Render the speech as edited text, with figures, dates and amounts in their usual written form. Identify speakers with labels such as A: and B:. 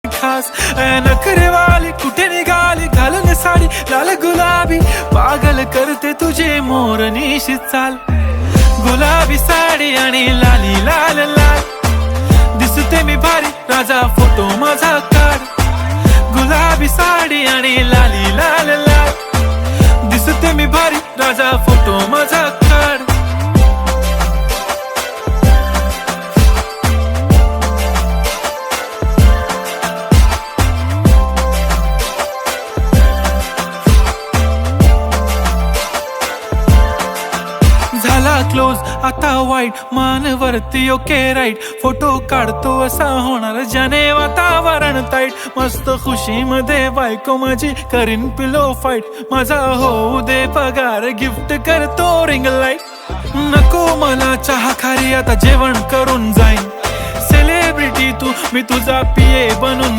A: खास नखरेवाली कुठे निघाली घालून साडी लाल गुलाबी पागल करते तुझे मोरनीशी चाल गुलाबी साडी आणि लाली लाल लाल दिसते मी भारी राजा फोटो माझा काढ गुलाबी साडी आणि लाली लाल लाल दिसते मी भारी राजा फोटो माझा काढ झाला क्लोज आता वाईट मानवरती ओके राईट फोटो काढतो असा होणार ज्याने वातावरण ताईट मस्त खुशी मध्ये बायको माझी करीन पिलो फाईट माझा होऊ दे पगार गिफ्ट करतो रिंग लाईट नको मला चहा खारी आता जेवण करून जाईन सेलिब्रिटी तू मी तुझा पिये बनून